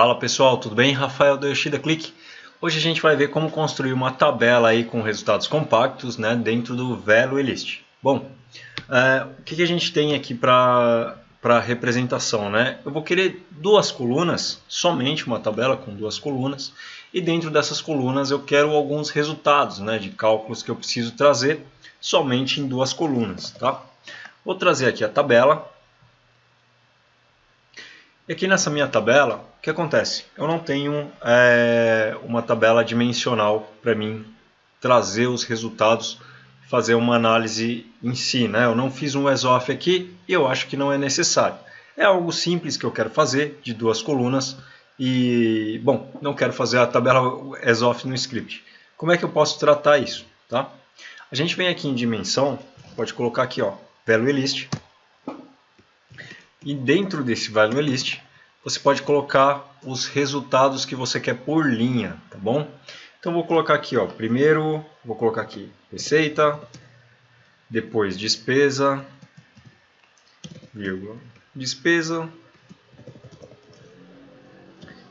Fala pessoal, tudo bem? Rafael do Yoshida Click. Hoje a gente vai ver como construir uma tabela aí com resultados compactos, né, dentro do Value List. Bom, o que a gente tem aqui para representação, né? Eu vou querer duas colunas, somente uma tabela com duas colunas, e dentro dessas colunas eu quero alguns resultados, né, de cálculos que eu preciso trazer somente em duas colunas, tá? Vou trazer aqui a tabela. E aqui nessa minha tabela, o que acontece? Eu não tenho uma tabela dimensional para mim trazer os resultados, fazer uma análise em si, né? Eu não fiz um ESOF aqui e eu acho que não é necessário. É algo simples que eu quero fazer, de duas colunas, e, bom, não quero fazer a tabela ESOF no script. Como é que eu posso tratar isso? Tá? A gente vem aqui em dimensão, pode colocar aqui, ó, Value List. E dentro desse Value List, você pode colocar os resultados que você quer por linha, tá bom? Então vou colocar aqui, ó, primeiro vou colocar aqui receita, depois despesa, vírgula, despesa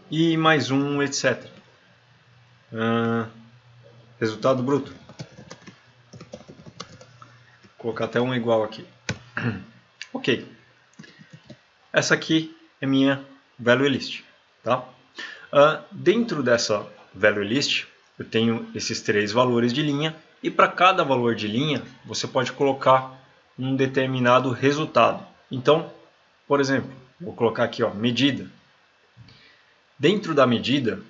e mais um, etc. Resultado bruto. Vou colocar até um igual aqui. Ok. Essa aqui é minha Value List. Tá? Dentro dessa Value List, eu tenho esses três valores de linha. E para cada valor de linha, você pode colocar um determinado resultado. Então, por exemplo, vou colocar aqui, ó, medida. Dentro da medida,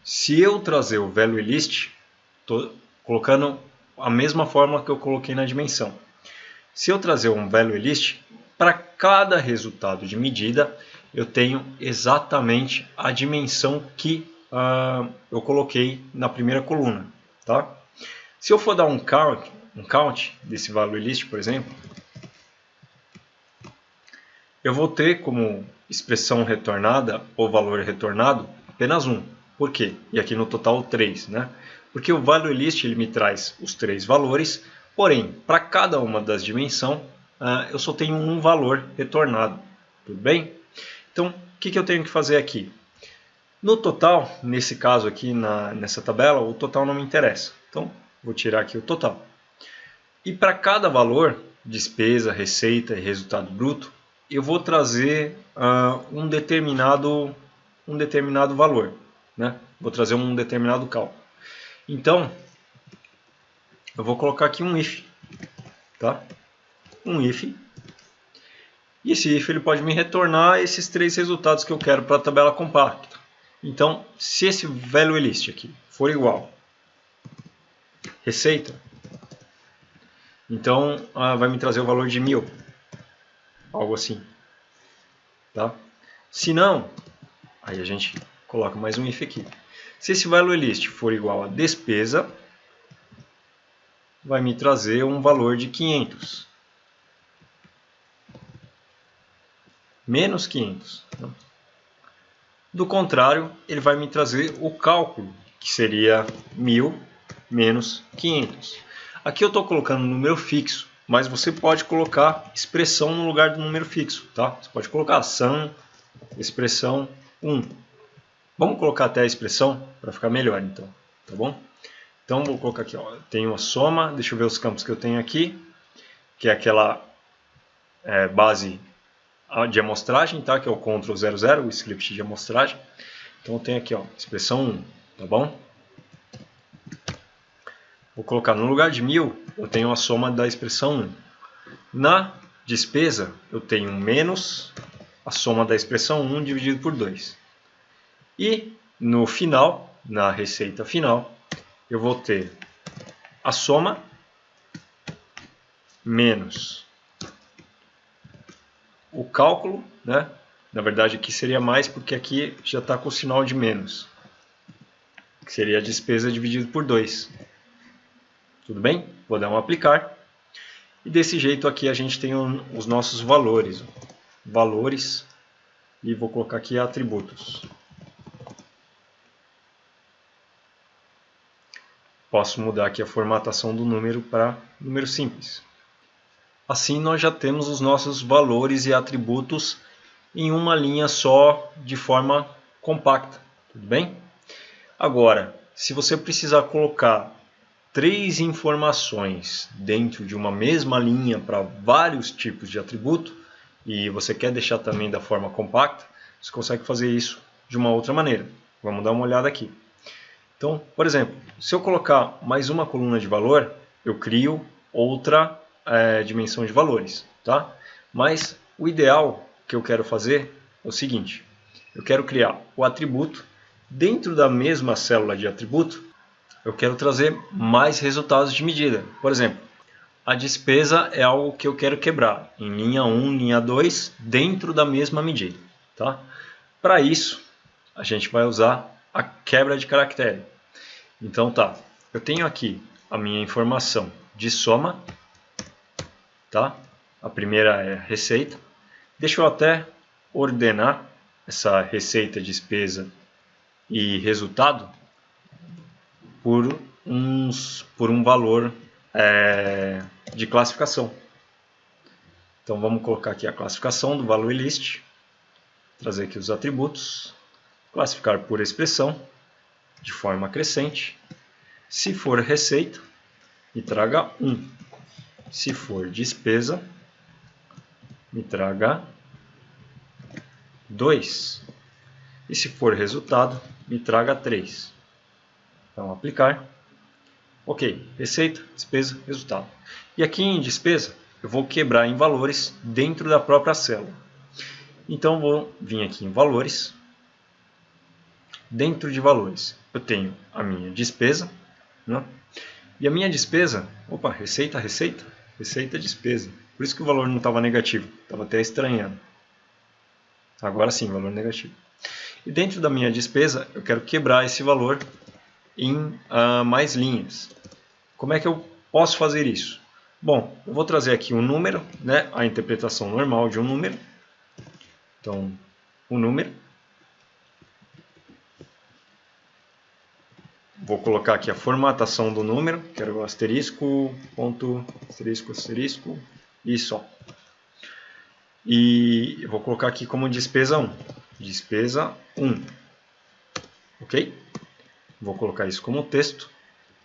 se eu trazer o Value List, estou colocando a mesma forma que eu coloquei na dimensão. Se eu trazer um Value List, para cada resultado de medida, eu tenho exatamente a dimensão que eu coloquei na primeira coluna. Tá? Se eu for dar um count desse Value List, por exemplo, eu vou ter como expressão retornada ou valor retornado apenas um. Por quê? E aqui no total 3. Né? Porque o Value List ele me traz os três valores, porém, para cada uma das dimensões, eu só tenho um valor retornado. Tudo bem? Então, o que eu tenho que fazer aqui? No total, nesse caso aqui, nessa tabela, o total não me interessa. Então, vou tirar aqui o total. E para cada valor, despesa, receita e resultado bruto, eu vou trazer um determinado valor. Né? Vou trazer um determinado cálculo. Então, eu vou colocar aqui um if. Tá? Um if. E esse if ele pode me retornar esses três resultados que eu quero para a tabela compacta. Então, se esse Value List aqui for igual receita, então vai me trazer o valor de 1000. Algo assim. Tá? Se não, aí a gente coloca mais um if aqui. Se esse Value List for igual a despesa, vai me trazer um valor de 500. Menos 500. Do contrário, ele vai me trazer o cálculo, que seria 1000 menos 500. Aqui eu estou colocando número fixo, mas você pode colocar expressão no lugar do número fixo. Tá? Você pode colocar sum, expressão 1. Vamos colocar até a expressão para ficar melhor, então. Tá bom? Então, vou colocar aqui, ó, tenho a soma, deixa eu ver os campos que eu tenho aqui, que é aquela base de amostragem, tá? Que é o Ctrl 00, o script de amostragem. Então eu tenho aqui, ó, expressão 1, tá bom? Vou colocar no lugar de 1000, eu tenho a soma da expressão 1. Na despesa, eu tenho menos a soma da expressão 1 dividido por 2. E no final, na receita final, eu vou ter a soma menos o cálculo, né? Na verdade aqui seria mais porque aqui já está com o sinal de menos, que seria a despesa dividido por 2. Tudo bem? Vou dar um aplicar. E desse jeito aqui a gente tem os nossos valores. Valores, e vou colocar aqui atributos. Posso mudar aqui a formatação do número para número simples. Assim nós já temos os nossos valores e atributos em uma linha só, de forma compacta, tudo bem? Agora, se você precisar colocar 3 informações dentro de uma mesma linha para vários tipos de atributo, e você quer deixar também da forma compacta, você consegue fazer isso de uma outra maneira. Vamos dar uma olhada aqui. Então, por exemplo, se eu colocar mais uma coluna de valor, eu crio outra dimensão de valores, tá? Mas o ideal que eu quero fazer é o seguinte: eu quero criar o atributo, dentro da mesma célula de atributo, eu quero trazer mais resultados de medida. Por exemplo, a despesa é algo que eu quero quebrar em linha 1, linha 2, dentro da mesma medida, tá? Para isso, a gente vai usar a quebra de caractere. Então tá, eu tenho aqui a minha informação de soma, tá? A primeira é receita. Deixa eu até ordenar essa receita, despesa e resultado por um valor de classificação. Então vamos colocar aqui a classificação do value list, trazer aqui os atributos, classificar por expressão de forma crescente. Se for receita, me traga 1. Se for despesa, me traga 2. E se for resultado, me traga 3. Então, aplicar. Ok, receita, despesa, resultado. E aqui em despesa, eu vou quebrar em valores dentro da própria célula. Então, vou vir aqui em valores. Dentro de valores, eu tenho a minha despesa, né? E a minha despesa, receita, despesa. Por isso que o valor não estava negativo, estava até estranhando. Agora sim, valor negativo. E dentro da minha despesa, eu quero quebrar esse valor em mais linhas. Como é que eu posso fazer isso? Bom, eu vou trazer aqui um número, né? A interpretação normal de um número. Então, o número. Vou colocar aqui a formatação do número, quero asterisco, ponto, asterisco, asterisco, e só. E eu vou colocar aqui como despesa 1. Despesa 1. Ok? Vou colocar isso como texto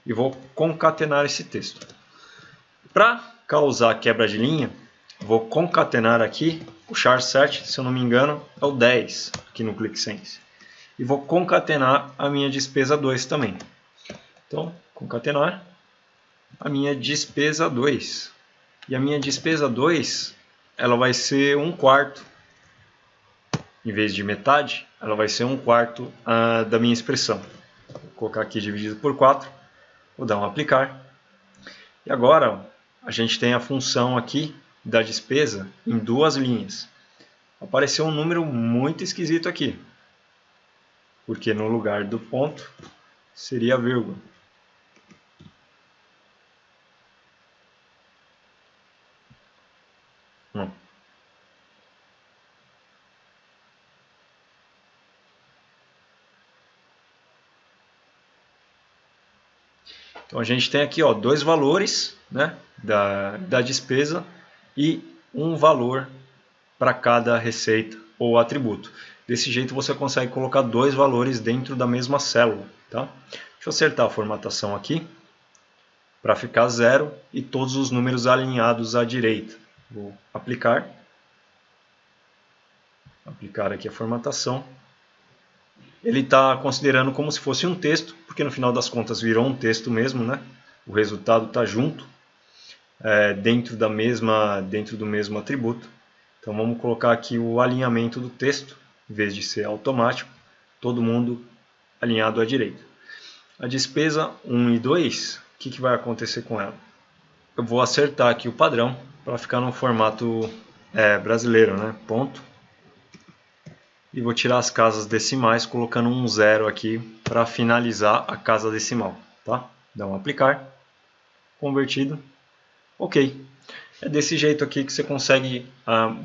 e vou concatenar esse texto. Para causar quebra de linha, vou concatenar aqui o char7, se eu não me engano, é o 10 aqui no ClickSense. E vou concatenar a minha despesa 2 também. Então, concatenar a minha despesa 2. E a minha despesa 2, ela vai ser 1/4. Em vez de metade, ela vai ser 1/4 da minha expressão. Vou colocar aqui dividido por 4. Vou dar um aplicar. E agora, a gente tem a função aqui da despesa em 2 linhas. Apareceu um número muito esquisito aqui, porque no lugar do ponto seria a vírgula. Então a gente tem aqui 2 valores, né, da despesa e um valor para cada receita ou atributo. Desse jeito você consegue colocar 2 valores dentro da mesma célula. Tá? Deixa eu acertar a formatação aqui para ficar 0 e todos os números alinhados à direita. Vou aplicar. Aplicar aqui a formatação. Ele está considerando como se fosse um texto, porque no final das contas virou um texto mesmo, né? O resultado está junto, dentro do mesmo atributo. Então vamos colocar aqui o alinhamento do texto, em vez de ser automático, todo mundo alinhado à direita. A despesa 1 e 2, o que vai acontecer com ela? Eu vou acertar aqui o padrão para ficar no formato brasileiro, né? Ponto. E vou tirar as casas decimais, colocando um 0 aqui para finalizar a casa decimal. Tá? Dá um aplicar. Convertido. Ok. É desse jeito aqui que você consegue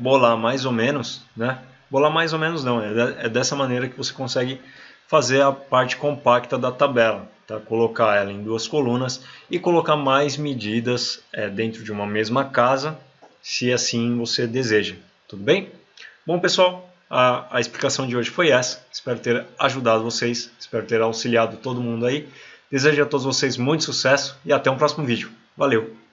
bolar mais ou menos. Né? Bolar mais ou menos não. É dessa maneira que você consegue fazer a parte compacta da tabela. Tá? Colocar ela em 2 colunas e colocar mais medidas dentro de uma mesma casa, se assim você deseja. Tudo bem? Bom, pessoal. a explicação de hoje foi essa. Espero ter ajudado vocês, espero ter auxiliado todo mundo aí. Desejo a todos vocês muito sucesso e até um próximo vídeo. Valeu!